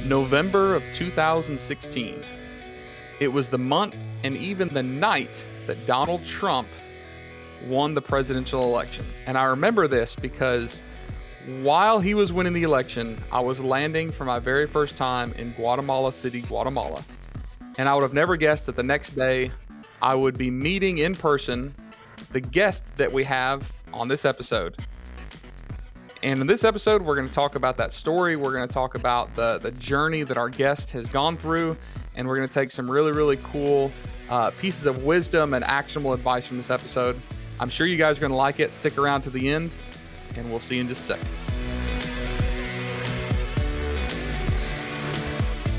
November of 2016. It was the month and even the night that Donald Trump won the presidential election. And I remember this because while he was winning the election, I was landing for my very first time in Guatemala City, Guatemala. And I would have never guessed that the next day I would be meeting in person the guest that we have on this episode. And in this episode, we're going to talk about that story. We're going to talk about the journey that our guest has gone through. And we're going to take some really, really cool pieces of wisdom and actionable advice from this episode. I'm sure you guys are going to like it. Stick around to the end, and we'll see you in just a second.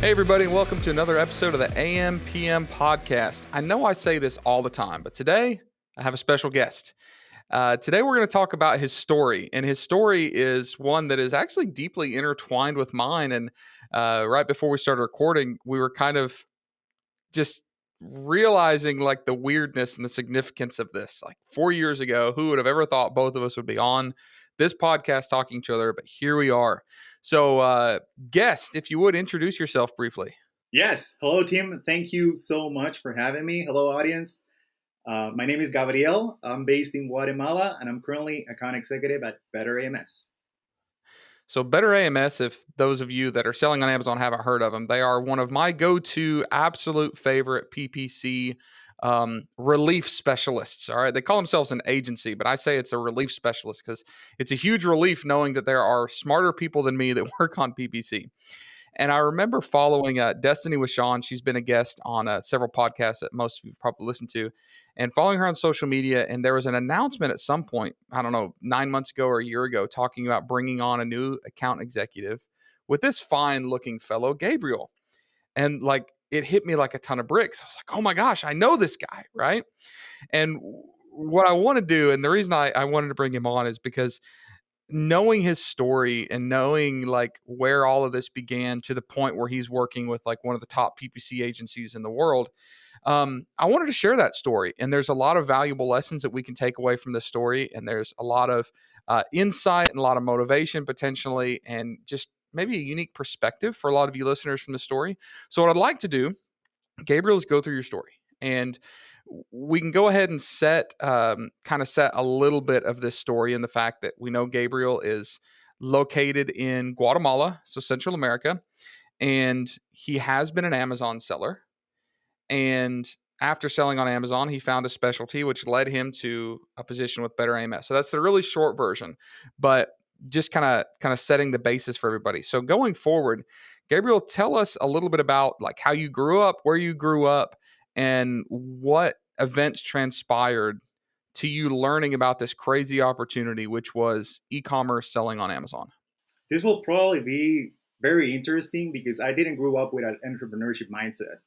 Hey, everybody, and welcome to another episode of the AM PM podcast. I know I say this all the time, but today I have a special guest. Today we're going to talk about his story, and his story is one that is actually deeply intertwined with mine. And right before we started recording, we were kind of just realizing like the weirdness and the significance of this. Like 4 years ago, who would have ever thought both of us would be on this podcast talking to each other? But here we are. So guest, if you would introduce yourself briefly. Yes. Hello, team. Thank you so much for having me. Hello, audience. My name is Gabriel. I'm based in Guatemala, and I'm currently account executive at Better AMS. So Better AMS, if those of you that are selling on Amazon haven't heard of them, they are one of my go-to absolute favorite PPC relief specialists. All right. They call themselves an agency, but I say it's a relief specialist because it's a huge relief knowing that there are smarter people than me that work on PPC. And I remember following Destiny with Sean. She's been a guest on several podcasts that most of you have probably listened to, and following her on social media. And there was an announcement at some point, I don't know, 9 months ago or a year ago, talking about bringing on a new account executive with this fine looking fellow, Gabriel. And like, it hit me like a ton of bricks. I was like, oh my gosh, I know this guy, right? And what I want to do, and the reason I wanted to bring him on is because knowing his story and knowing like where all of this began to the point where he's working with like one of the top PPC agencies in the world, I wanted to share that story. And there's a lot of valuable lessons that we can take away from this story. And there's a lot of insight and a lot of motivation potentially, and just maybe a unique perspective for a lot of you listeners from the story. So what I'd like to do, Gabriel, is go through your story, and we can go ahead and set a little bit of this story in the fact that we know Gabriel is located in Guatemala, so Central America, and he has been an Amazon seller. And after selling on Amazon, he found a specialty, which led him to a position with Better AMS. So that's the really short version, but just kind of setting the basis for everybody. So going forward, Gabriel, tell us a little bit about like how you grew up, where you grew up, and what events transpired to you learning about this crazy opportunity, which was e-commerce selling on Amazon. This will probably be very interesting because I didn't grow up with an entrepreneurship mindset.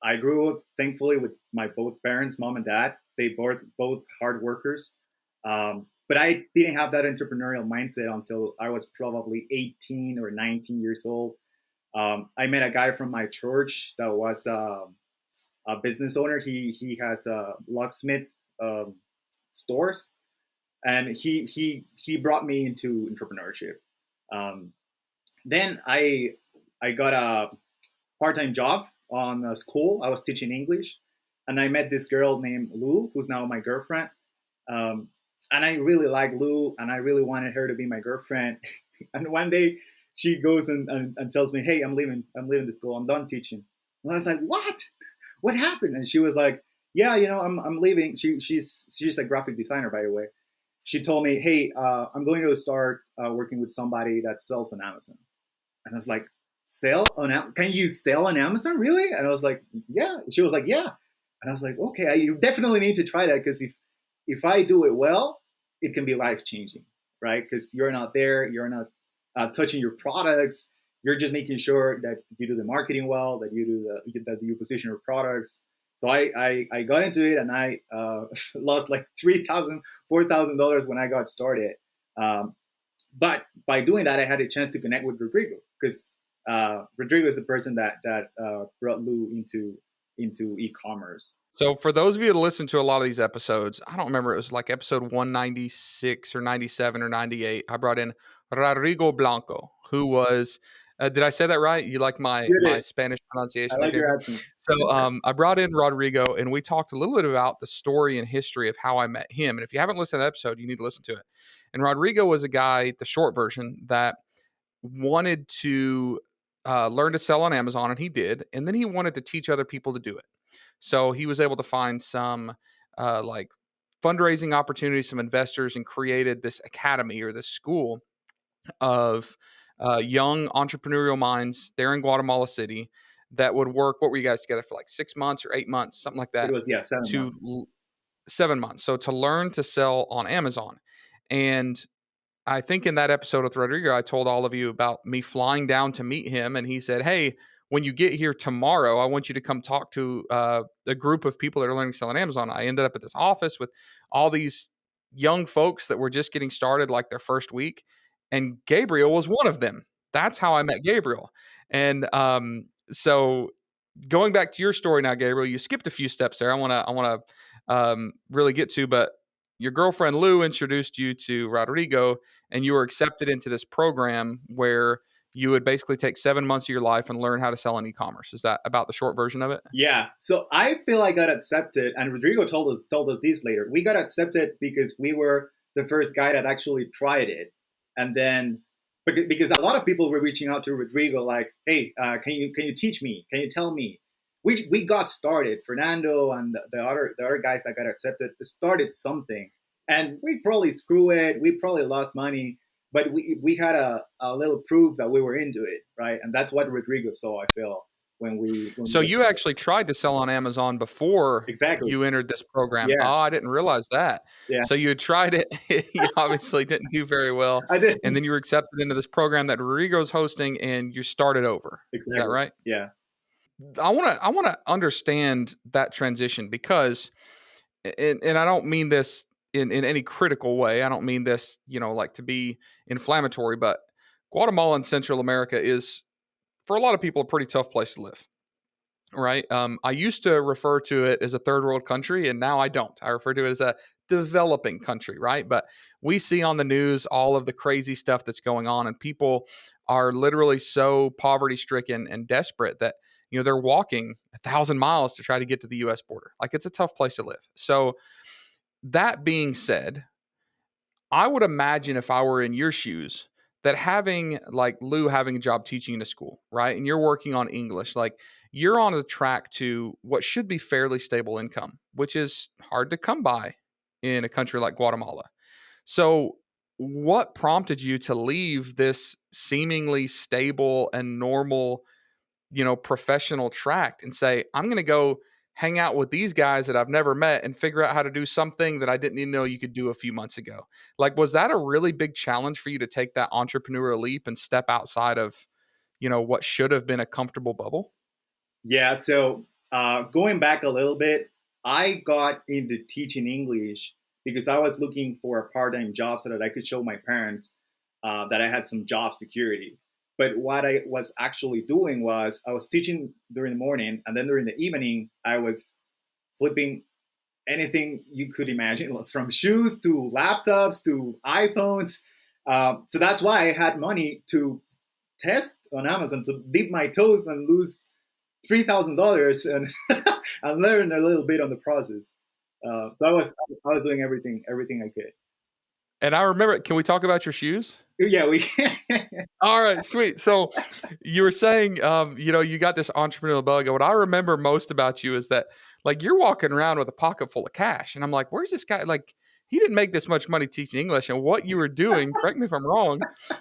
I grew up, thankfully, with my both parents, mom and dad. They both hard workers. But I didn't have that entrepreneurial mindset until I was probably 18 or 19 years old. I met a guy from my church that was a business owner. He has locksmith stores, and he brought me into entrepreneurship. Then I got a part-time job on a school. I was teaching English, and I met this girl named Lou, who's now my girlfriend. And I really like Lou, and I really wanted her to be my girlfriend. And one day she goes and tells me, "Hey, I'm leaving the school. I'm done teaching." And I was like, "What happened?" And she was like, "Yeah, I'm leaving." She's a graphic designer, by the way. She told me, "Hey, I'm going to start working with somebody that sells on Amazon." And I was like, can you sell on Amazon, really? And I was like, "Yeah." She was like, "Yeah." And I was like, "Okay, you definitely need to try that, because if I do it well, it can be life-changing, right? Because you're not there, you're not touching your products, you're just making sure that you do the marketing well, that you position your products." So I got into it, and I lost like $3,000, $4,000 when I got started. But by doing that, I had a chance to connect with Rodrigo, because Rodrigo is the person that brought Lou into e-commerce. So for those of you that listen to a lot of these episodes, I don't remember, it was like episode 196 or 97 or 98. I brought in Rodrigo Blanco, who was Did I say that right? You like You my did. Spanish I pronunciation there, like Gabriel? your accent. So I brought in Rodrigo, and we talked a little bit about the story and history of how I met him. And if you haven't listened to that episode, you need to listen to it. And Rodrigo was a guy, the short version, that wanted to learn to sell on Amazon, and he did. And then he wanted to teach other people to do it. So he was able to find some like fundraising opportunities, some investors, and created this academy or this school of young entrepreneurial minds there in Guatemala City that would work. What were you guys together for, like 6 months or 8 months, something like It that? was, yeah, 7 months. 7 months. So to learn to sell on Amazon. And I think in that episode with Rodrigo, I told all of you about me flying down to meet him, and he said, "Hey, when you get here tomorrow, I want you to come talk to a group of people that are learning to sell on Amazon." I ended up at this office with all these young folks that were just getting started, like their first week, and Gabriel was one of them. That's how I met Gabriel, and so going back to your story now, Gabriel, you skipped a few steps there. I want to really get to, but your girlfriend Lou introduced you to Rodrigo, and you were accepted into this program where you would basically take 7 months of your life and learn how to sell in e-commerce. Is that about the short version of it? Yeah. So I feel I got accepted, and Rodrigo told us this later. We got accepted because we were the first guy that actually tried it, and then because a lot of people were reaching out to Rodrigo like, "Hey, can you teach me? Can you tell me?" We got started. Fernando and the other guys that got accepted started something, and we probably screw it. We probably lost money, but we had a little proof that we were into it, right? And that's what Rodrigo saw. I feel when So we you actually tried to sell on Amazon before exactly. you entered this program. Yeah, Oh, I didn't realize that. yeah. So you had tried it. You obviously didn't do very well. I did And then you were accepted into this program that Rodrigo's hosting and you started over. Is that exactly. right? Yeah, I want to understand that transition because and I don't mean this in any critical way. I don't mean this, like to be inflammatory, but Guatemala and Central America is for a lot of people a pretty tough place to live. Right. I used to refer to it as a third world country, and now I don't. I refer to it as a developing country. Right. But we see on the news all of the crazy stuff that's going on, and people are literally so poverty stricken and desperate that, they're walking 1,000 miles to try to get to the US border. Like it's a tough place to live. So, that being said, I would imagine if I were in your shoes that having like Lou having a job teaching in a school, right? And you're working on English, like you're on the track to what should be fairly stable income, which is hard to come by in a country like Guatemala. So, what prompted you to leave this seemingly stable and normal, professional track and say, I'm going to go hang out with these guys that I've never met and figure out how to do something that I didn't even know you could do a few months ago? Like, was that a really big challenge for you to take that entrepreneurial leap and step outside of, what should have been a comfortable bubble? yeah. So going back a little bit, I got into teaching English because I was looking for a part-time job so that I could show my parents that I had some job security. But what I was actually doing was I was teaching during the morning, and then during the evening I was flipping anything you could imagine, from shoes to laptops to iPhones. So that's why I had money to test on Amazon, to dip my toes and lose $3,000 and and learn a little bit on the process. So I was doing everything I could. And I remember, can we talk about your shoes? Yeah, we. All right, sweet. So you were saying, you got this entrepreneurial bug. What I remember most about you is that, like, you're walking around with a pocket full of cash, and I'm like, where's this guy? Like, he didn't make this much money teaching English, and what you were doing, correct me if I'm wrong,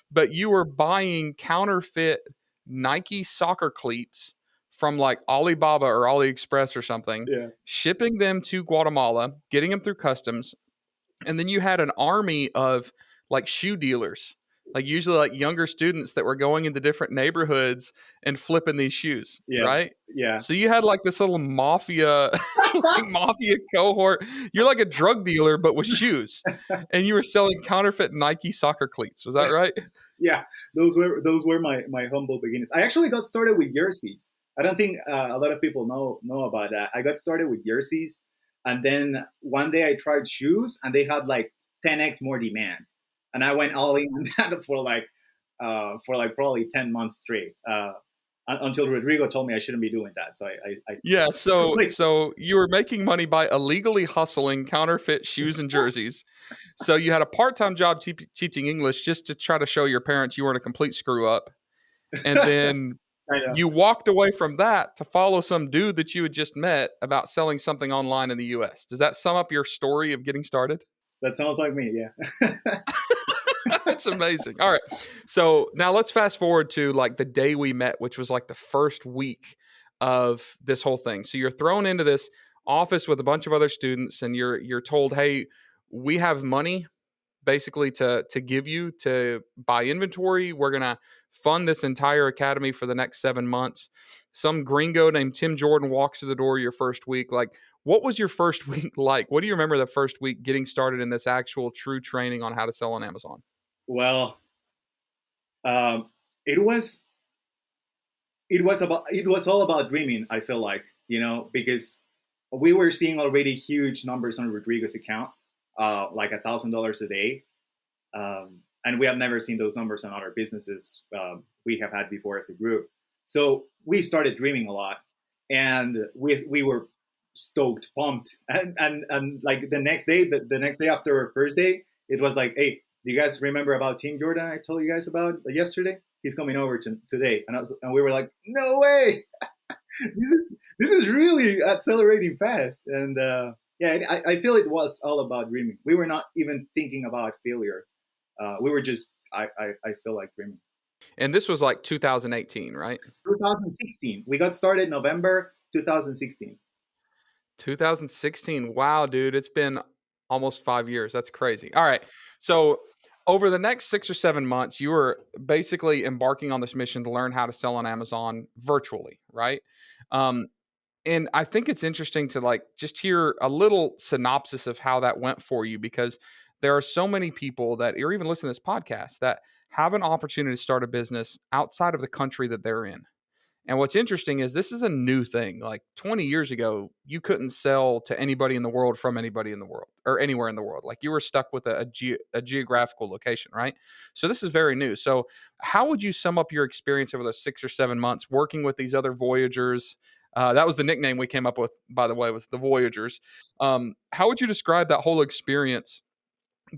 but you were buying counterfeit Nike soccer cleats from like Alibaba or AliExpress or something, Yeah, shipping them to Guatemala, getting them through customs, and then you had an army of like shoe dealers, like usually like younger students that were going into different neighborhoods and flipping these shoes, yeah, right? yeah. So you had like this little mafia, like mafia cohort. You're like a drug dealer, but with shoes, and you were selling counterfeit Nike soccer cleats. Was that right? Yeah, those were my humble beginnings. I actually got started with jerseys. I don't think a lot of people know about that. I got started with jerseys, and then one day I tried shoes, and they had like 10x more demand, and I went all in on that for like for like probably 10 months straight, until Rodrigo told me I shouldn't be doing that. So I Yeah, so switched. so you were making money by illegally hustling counterfeit shoes and jerseys. So you had a part-time job teaching English just to try to show your parents you weren't a complete screw up. And then I know. you walked away from that to follow some dude that you had just met about selling something online in the US. Does that sum up your story of getting started? That sounds like me. Yeah. That's amazing. All right. So now let's fast forward to like the day we met, which was like the first week of this whole thing. So you're thrown into this office with a bunch of other students and you're told, "Hey, we have money basically to give you to buy inventory. We're going to fund this entire academy for the next 7 months." Some gringo named Tim Jordan walks through the door your first week. Like, what was your first week like? What do you remember the first week getting started in this actual true training on how to sell on Amazon? Well, um, it was it was all about dreaming. I feel like, because we were seeing already huge numbers on Rodrigo's account, like $1,000 a day, and we have never seen those numbers on other businesses we have had before as a group. So we started dreaming a lot, and we were stoked, pumped, and like the next day after our first day, it was like, hey, do you guys remember about Team Jordan I told you guys about yesterday? He's coming over today, and we were like, no way, this is really accelerating fast, and yeah, I feel it was all about dreaming. We were not even thinking about failure. We were just, I feel like dreaming. And this was like 2018, right? 2016. We got started November 2016. 2016. Wow, dude, it's been almost 5 years. That's crazy. All right. So, over the next 6 or 7 months, you were basically embarking on this mission to learn how to sell on Amazon virtually, right? Um, and I think it's interesting to like just hear a little synopsis of how that went for you because there are so many people that are even listening to this podcast that have an opportunity to start a business outside of the country that they're in. And what's interesting is this is a new thing. Like 20 years ago, you couldn't sell to anybody in the world from anybody in the world or anywhere in the world. Like you were stuck with a geographical location, right? So this is very new. So, how would you sum up your experience over those 6 or 7 months working with these other Voyagers? That was the nickname we came up with, by the way, was the Voyagers. How would you describe that whole experience,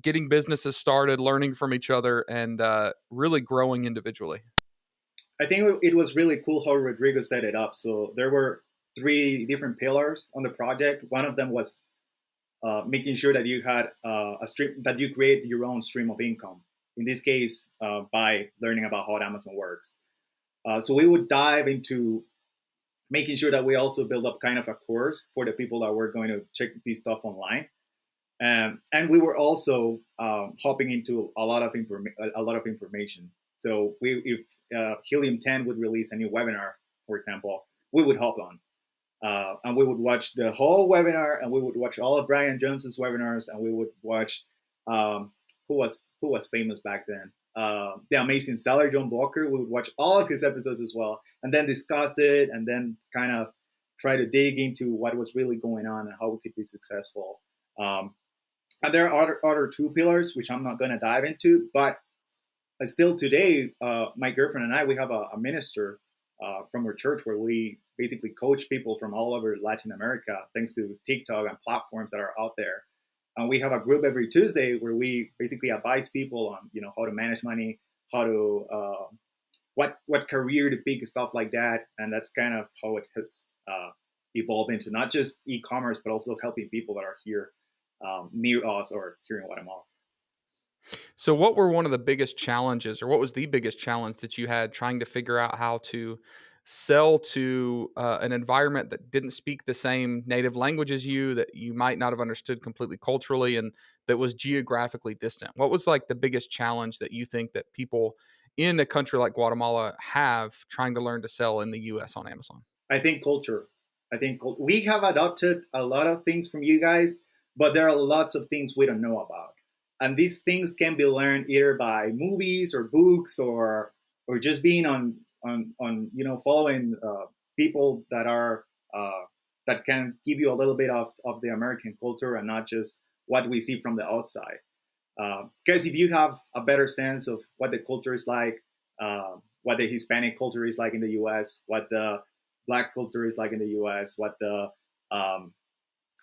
getting businesses started, learning from each other, and really growing individually? I think it was really cool how Rodrigo set it up. So there were three different pillars on the project. One of them was making sure that you had a stream, that you create your own stream of income. In this case, by learning about how Amazon works. So we would dive into making sure that we also build up kind of a course for the people that were going to check this stuff online. And we were also hopping into a lot of information. So if Helium 10 would release a new webinar, for example, we would hop on. And we would watch the whole webinar, and we would watch all of Brian Johnson's webinars, and we would watch who was famous back then, the amazing seller John Walker. We would watch all of his episodes as well, and then discuss it, and then kind of try to dig into what was really going on and how we could be successful. And there are other two pillars which I'm not going to dive into, but still today, my girlfriend and I, we have a minister from our church where we basically coach people from all over Latin America, thanks to TikTok and platforms that are out there. And we have a group every Tuesday where we basically advise people on, how to manage money, how to what career to pick, stuff like that. And that's kind of how it has evolved into not just e-commerce, but also helping people that are here near us or here in Guatemala. So, what were one of the biggest challenges, or what was the biggest challenge that you had trying to figure out how to sell to an environment that didn't speak the same native language as you, that you might not have understood completely culturally, and that was geographically distant? What was like the biggest challenge that you think that people in a country like Guatemala have trying to learn to sell in the US on Amazon? I think culture. We have adopted a lot of things from you guys, but there are lots of things we don't know about. And these things can be learned either by movies or books or just being on following people that are that can give you a little bit of the American culture and not just what we see from the outside. Because if you have a better sense of what the culture is like, what the Hispanic culture is like in the U.S., what the Black culture is like in the U.S., what the um,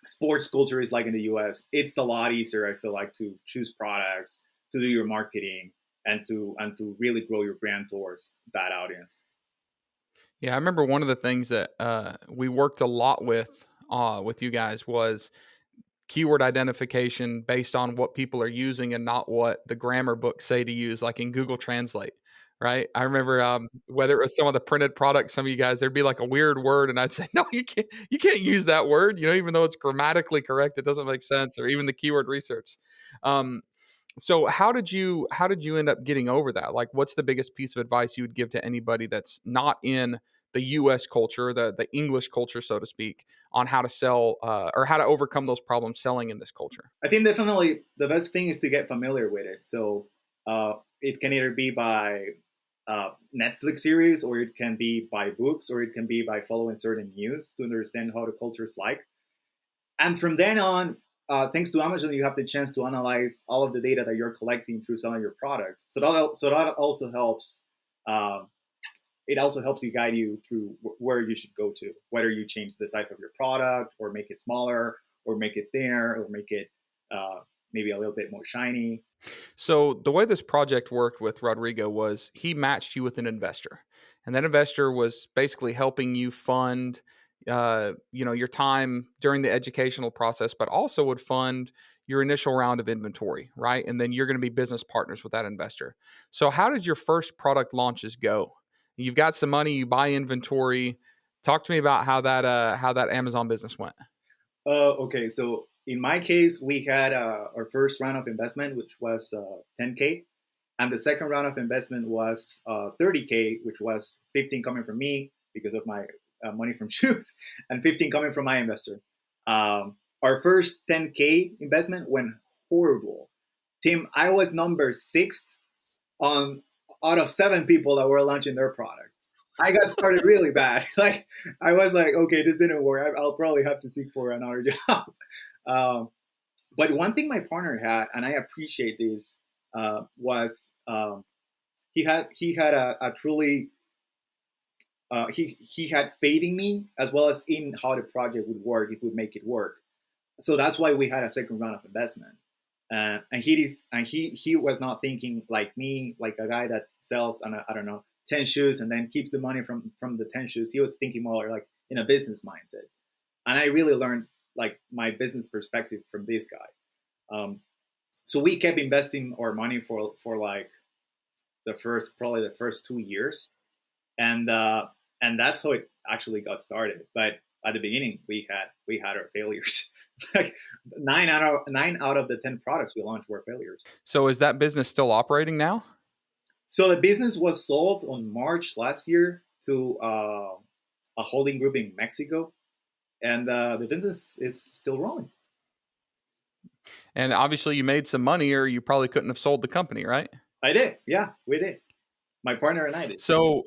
sports culture is like in the US, it's a lot easier, I feel like, to choose products, to do your marketing, and to really grow your brand towards that audience. Yeah, I remember one of the things that we worked a lot with you guys was keyword identification based on what people are using and not what the grammar books say to use, like in Google Translate. Right. I remember whether it was some of the printed products, some of you guys, there'd be like a weird word, and I'd say, no, you can't use that word, even though it's grammatically correct, it doesn't make sense, or even the keyword research. Um, so how did you end up getting over that? Like, what's the biggest piece of advice you would give to anybody that's not in the US culture, the English culture, so to speak, on how to sell or how to overcome those problems selling in this culture? I think definitely the best thing is to get familiar with it. So it can either be by Netflix series, or it can be by books, or it can be by following certain news to understand how the culture is like. And from then on, thanks to Amazon, you have the chance to analyze all of the data that you're collecting through selling your products. So that also helps. Um, it also helps you guide you through where you should go to, whether you change the size of your product, or make it smaller, or make it thinner, or make it uh, maybe a little bit more shiny. So the way this project worked with Rodrigo was he matched you with an investor, and that investor was basically helping you fund, your time during the educational process, but also would fund your initial round of inventory, right? And then you're going to be business partners with that investor. So how did your first product launches go? You've got some money, you buy inventory. Talk to me about how that Amazon business went. Okay, so in my case, we had our first round of investment, which was 10K, and the second round of investment was 30K, which was 15 coming from me because of my money from shoes, and 15 coming from my investor. Our first 10K investment went horrible. Tim, I was number six on out of seven people that were launching their product. I got started really bad. Like I was like, okay, this didn't work. I'll probably have to seek for another job. Um, but one thing my partner had, and I appreciate this, was he had a truly he had faith in me, as well as in how the project would work, if we would make it work. So that's why we had a second round of investment. And he was not thinking like me, like a guy that sells, I don't know, 10 shoes and then keeps the money from the 10 shoes. He was thinking more like in a business mindset. And I really learned like my business perspective from this guy. So we kept investing our money for like probably the first 2 years, and that's how it actually got started. But at the beginning, we had our failures. Like nine out of the 10 products we launched were failures. So is that business still operating now? So the business was sold on March last year to a holding group in Mexico, and the business is still rolling. And obviously you made some money, or you probably couldn't have sold the company, right? I did, yeah, we did. My partner and I did. So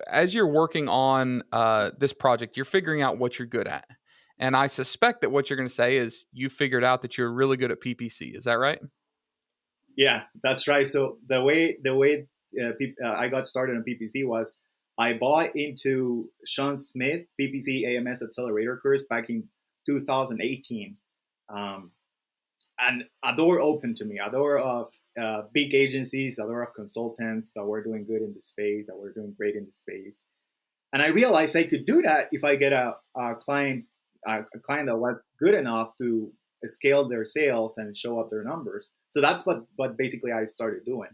as you're working on this project, you're figuring out what you're good at. And I suspect that what you're going to say is you figured out that you're really good at PPC. Is that right? Yeah, that's right. So the way I got started on PPC was I bought into Sean Smith PPC AMS Accelerator course back in 2018, um, and a door opened to me, a door of big agencies, a door of consultants that were doing good in the space, that were doing great in the space. And I realized I could do that if I get a client that was good enough to scale their sales and show up their numbers. So that's what basically I started doing.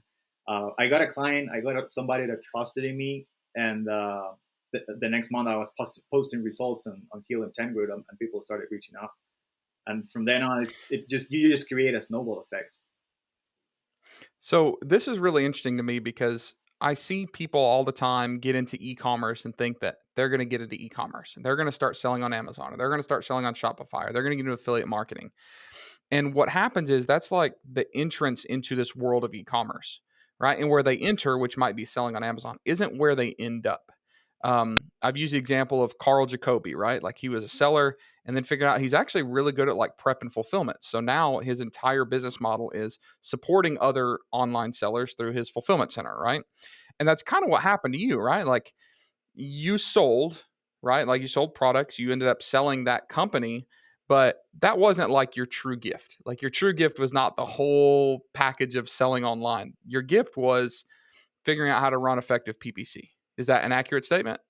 I got a client, I got somebody that trusted in me, and the next month I was posting results on Kill and 10 Grid, and people started reaching out. And from then on, you just create a snowball effect. So this is really interesting to me because I see people all the time get into e-commerce and think that they're going to get into e-commerce and they're going to start selling on Amazon, or they're going to start selling on Shopify, or they're going to get into affiliate marketing. And what happens is that's like the entrance into this world of e-commerce, right? And where they enter, which might be selling on Amazon, isn't where they end up. I've used the example of Carl Jacoby, right? Like he was a seller and then figured out he's actually really good at like prep and fulfillment. So now his entire business model is supporting other online sellers through his fulfillment center, right? And that's kind of what happened to you, right? Like you sold, right? Like you sold products, you ended up selling that company, but that wasn't like your true gift. Like your true gift was not the whole package of selling online. Your gift was figuring out how to run effective PPC. Is that an accurate statement?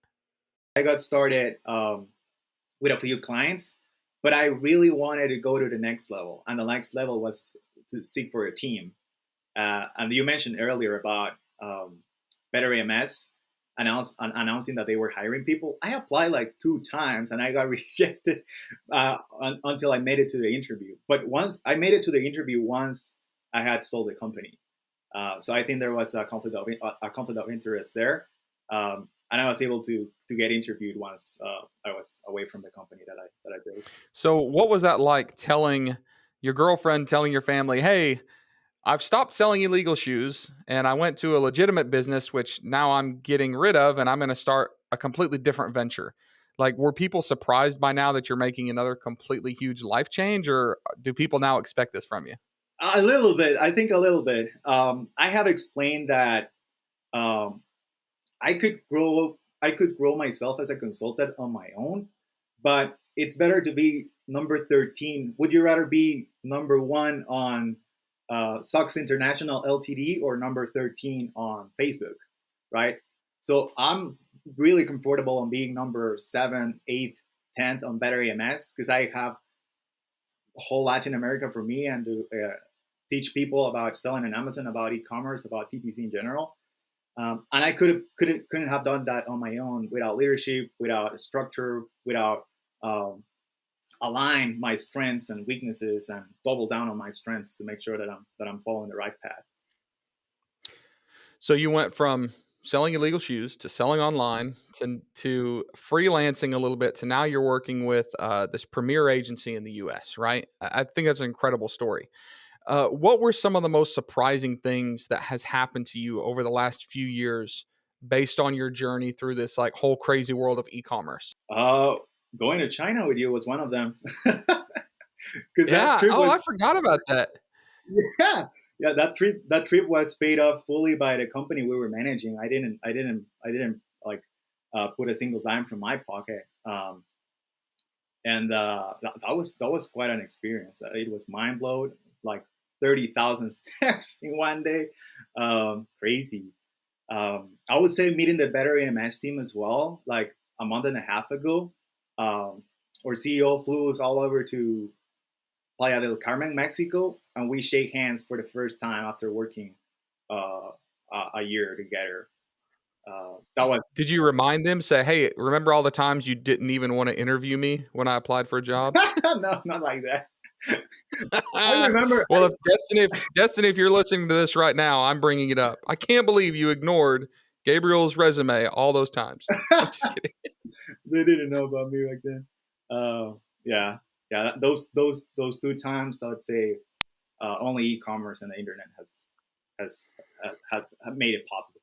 I got started with a few clients, but I really wanted to go to the next level. And the next level was to seek for a team. And you mentioned earlier about Better AMS announcing that they were hiring people. I applied like 2 times and I got rejected until I made it to the interview. But once I made it to the interview, once I had sold the company. So I think there was a conflict of interest there. And I was able to get interviewed once I was away from the company that I built. So, what was that like telling your girlfriend, telling your family, hey, I've stopped selling illegal shoes and I went to a legitimate business, which now I'm getting rid of, and I'm going to start a completely different venture? Like, were people surprised by now that you're making another completely huge life change, or do people now expect this from you? A little bit, I think a little bit. I have explained that um, I could grow myself as a consultant on my own, but it's better to be number 13. Would you rather be number one on Socks International Ltd or number 13 on Facebook, right? So I'm really comfortable on being number 7, 8, 10th on Better AMS because I have whole Latin America for me and to teach people about selling on Amazon, about e-commerce, about PPC in general. And I couldn't have done that on my own without leadership, without a structure, without um, align my strengths and weaknesses and double down on my strengths to make sure that I'm following the right path. So, you went from selling illegal shoes to selling online to freelancing a little bit to now you're working with this premier agency in the US, right? I think that's an incredible story. What were some of the most surprising things that has happened to you over the last few years based on your journey through this like whole crazy world of e-commerce? Uh, Going to China with you was one of them because that Yeah. trip Oh, I was forgot about that. yeah yeah that trip was paid off fully by the company we were managing. I didn't like put a single dime from my pocket. And that was quite an experience. It was mind blowing, like 30,000 steps in one day, crazy. I would say meeting the Better AMS team as well, like a month and a half ago. Um, our CEO flew us all over to Playa del Carmen, Mexico, and we shake hands for the first time after working uh, a year together. That was Did you remind them, say, hey, remember all the times you didn't even want to interview me when I applied for a job? no, not like that. I remember. Well, if Destiny, if you're listening to this right now, I'm bringing it up. I can't believe you ignored Gabriel's resume all those times. I'm just kidding. They didn't know about me back then. Yeah, yeah. Those 2 times, I would say, only e-commerce and the internet has has made it possible.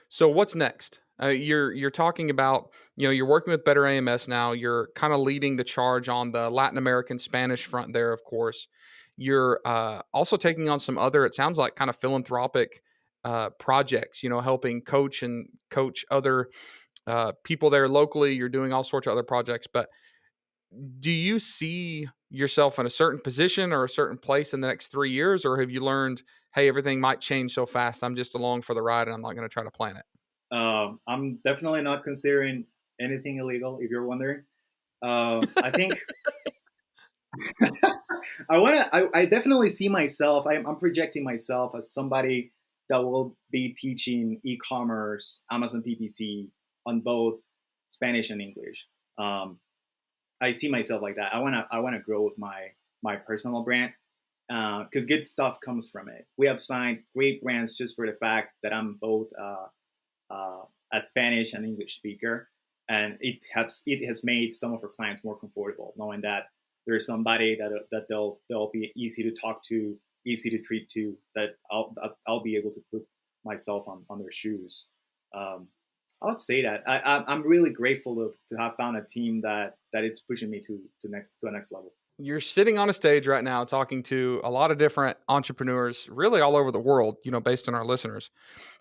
So what's next? You're talking about, you're working with Better AMS now. You're kind of leading the charge on the Latin American Spanish front there, of course. You're also taking on some other, it sounds like, kind of philanthropic projects. Helping coach other people there locally. You're doing all sorts of other projects. But do you see yourself in a certain position or a certain place in the next 3 years, or have you learned, hey, everything might change so fast? I'm just along for the ride, and I'm not going to try to plan it. I'm definitely not considering anything illegal. If you're wondering, I think I definitely see myself. I'm projecting myself as somebody that will be teaching e-commerce, Amazon PPC on both Spanish and English. Um, I see myself like that. I wanna grow with my personal brand because good stuff comes from it. We have signed great brands just for the fact that I'm both a Spanish and English speaker, and it has made some of our clients more comfortable knowing that there's somebody that they'll be easy to talk to, easy to treat to. That I'll be able to put myself on their shoes. Um, I would say that I'm really grateful to have found a team that it's pushing me to a next level. You're sitting on a stage right now talking to a lot of different entrepreneurs, really all over the world, based on our listeners.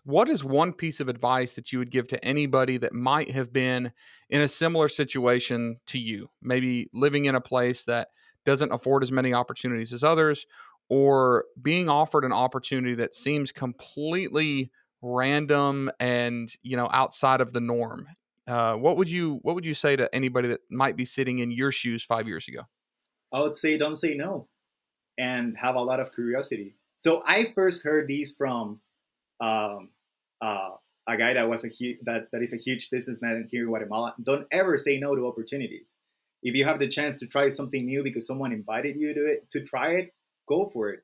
What is one piece of advice that you would give to anybody that might have been in a similar situation to you? Maybe living in a place that doesn't afford as many opportunities as others, or being offered an opportunity that seems completely random and outside of the norm. What would you say to anybody that might be sitting in your shoes 5 years ago? I would say don't say no and have a lot of curiosity. So I first heard these from um, uh, a guy that was that is a huge businessman here in Guatemala. Don't ever say no to opportunities. If you have the chance to try something new because someone invited you to try it, go for it.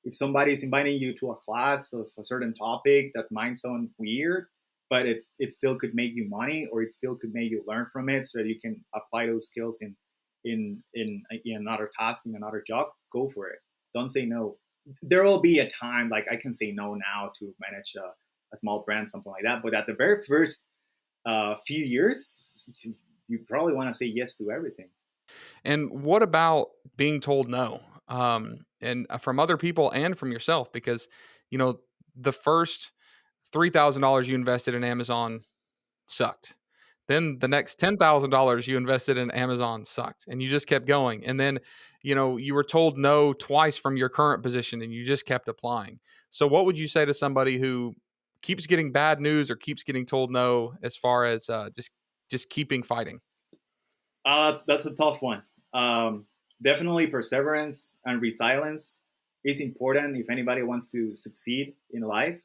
If somebody is inviting you to a class of a certain topic that might sound weird, but it still could make you money, or it still could make you learn from it so that you can apply those skills in another task, in another job, go for it. Don't say no. There will be a time like I can say no now to manage a small brand, something like that. But at the very first few years, you probably want to say yes to everything. And what about being told no? And from other people and from yourself, because you know the first $3,000 you invested in Amazon sucked. Then the next $10,000 you invested in Amazon sucked, and you just kept going. And then, you were told no twice from your current position, and you just kept applying. So, what would you say to somebody who keeps getting bad news or keeps getting told no, as far as just keeping fighting? That's a tough one. Definitely perseverance and resilience is important if anybody wants to succeed in life.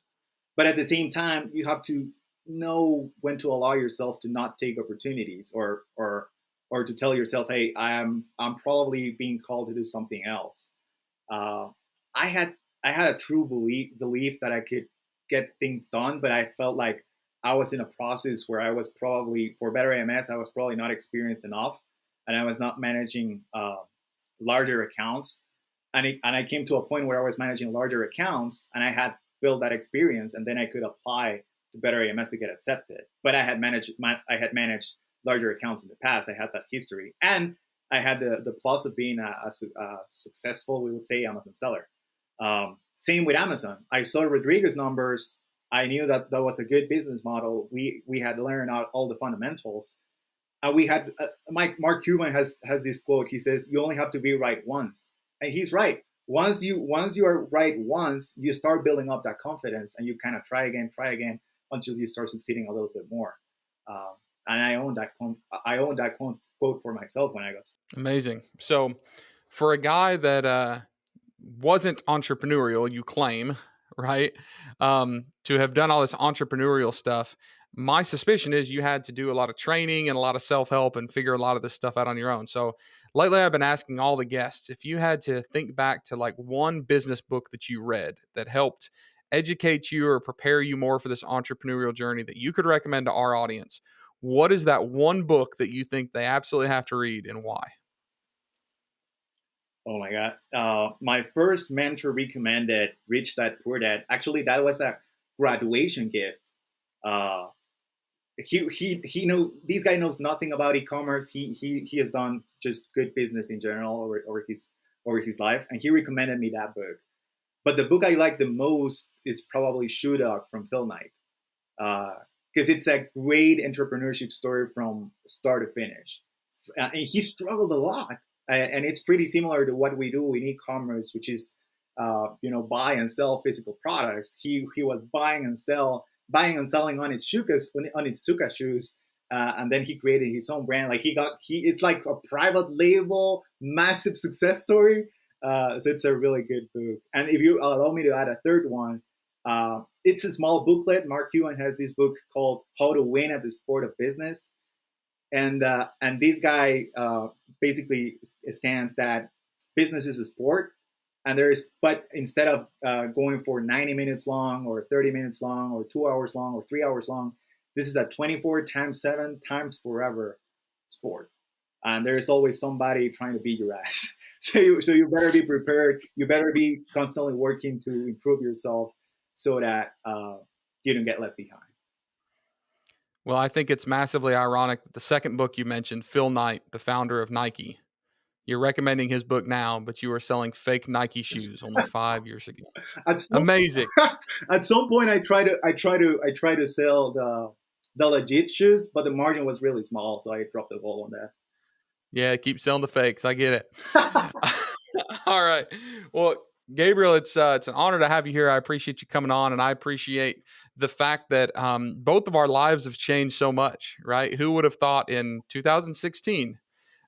But at the same time, you have to know when to allow yourself to not take opportunities, or to tell yourself, hey, I'm probably being called to do something else. uh, I had a true belief that I could get things done, but I felt like I was in a process where I was probably, for better AMS, I was probably not experienced enough, and I was not managing larger accounts. And I came to a point where I was managing larger accounts, and I had built that experience, and then I could apply to better AMS to get accepted. But I had managed larger accounts in the past. I had that history, and I had the plus of being a successful, we would say, Amazon seller. Same with Amazon. I saw Rodrigo's numbers. I knew that that was a good business model. We had learned out all the fundamentals. We had Mark Cuban has this quote. He says, "You only have to be right once," and he's right. Once you are right once, you start building up that confidence, and you kind of try again until you start succeeding a little bit more. Um, and I own that quote for myself when I go. Amazing. So, for a guy that wasn't entrepreneurial, you claim, right? To have done all this entrepreneurial stuff, my suspicion is you had to do a lot of training and a lot of self help and figure a lot of this stuff out on your own. So, lately, I've been asking all the guests if you had to think back to like one business book that you read that helped educate you or prepare you more for this entrepreneurial journey that you could recommend to our audience. What is that one book that you think they absolutely have to read, and why? Oh my God. My first mentor recommended Rich Dad Poor Dad. Actually, that was a graduation gift. Uh, he know this guy knows nothing about e-commerce. He has done just good business in general over his life, and he recommended me that book. But the book I like the most is probably Shoe Dog from Phil Knight, because it's a great entrepreneurship story from start to finish. And he struggled a lot, and it's pretty similar to what we do in e-commerce, which is buy and sell physical products. He was buying and selling on its Suka shoes, and then he created his own brand. Like it's like a private label, massive success story. So it's a really good book. And if you allow me to add a third one, it's a small booklet. Mark Cuban has this book called How to Win at the Sport of Business, and this guy basically stands that business is a sport, and but instead of going for 90 minutes long or 30 minutes long or 2 hours long or 3 hours long, this is a 24 times 7 times forever sport, and there's always somebody trying to beat your ass. So you better be prepared. You better be constantly working to improve yourself so that you don't get left behind. Well, I think it's massively ironic that the second book you mentioned, Phil Knight, the founder of Nike, you're recommending his book now, but you were selling fake Nike shoes only 5 years ago. At some, Amazing. at some point, I try to sell the legit shoes, but the margin was really small, so I dropped the ball on that. Yeah, keep selling the fakes. I get it. All right. Well, Gabriel, it's an honor to have you here. I appreciate you coming on, and I appreciate the fact that both of our lives have changed so much. Right? Who would have thought in 2016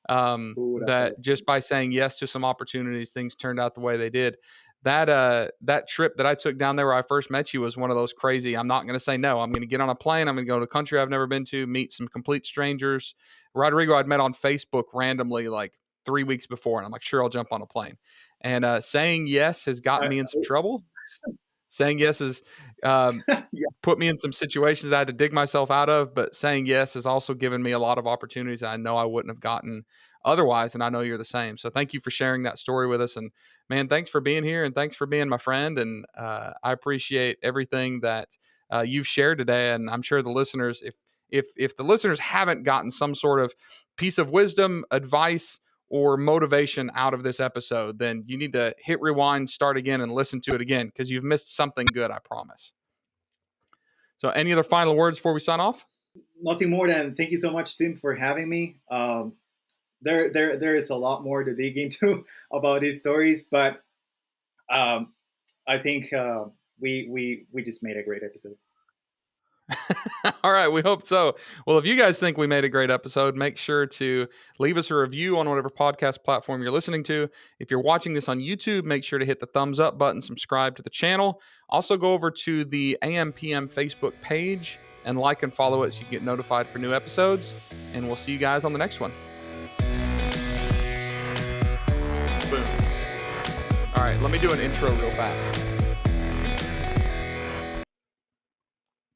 Who would have that thought? just by saying yes to some opportunities, things turned out the way they did. That trip that I took down there where I first met you was one of those crazy. I'm not going to say no. I'm going to get on a plane. I'm going to go to a country I've never been to, meet some complete strangers. Rodrigo, I'd met on Facebook randomly like 3 weeks before, and I'm like, sure, I'll jump on a plane. And saying yes has gotten I, me in some trouble. Saying yes has yeah, put me in some situations I had to dig myself out of, but saying yes has also given me a lot of opportunities I know I wouldn't have gotten otherwise. And I know you're the same. So thank you for sharing that story with us. And man, thanks for being here and thanks for being my friend. And I appreciate everything that you've shared today. And I'm sure the listeners, if the listeners haven't gotten some sort of piece of wisdom, advice, or motivation out of this episode, then you need to hit rewind, start again, and listen to it again because you've missed something good, I promise. So, any other final words before we sign off? nothing more than thank you so much, Tim, for having me. There is a lot more to dig into about these stories, but I think we just made a great episode. All right, we hope so. Well, if you guys think we made a great episode, make sure to leave us a review on whatever podcast platform you're listening to. If you're watching this on YouTube, make sure to hit the thumbs up button, subscribe to the channel. Also, go over to the AMPM Facebook page and like and follow it so you can get notified for new episodes. And we'll see you guys on the next one. Boom. All right, let me do an intro real fast.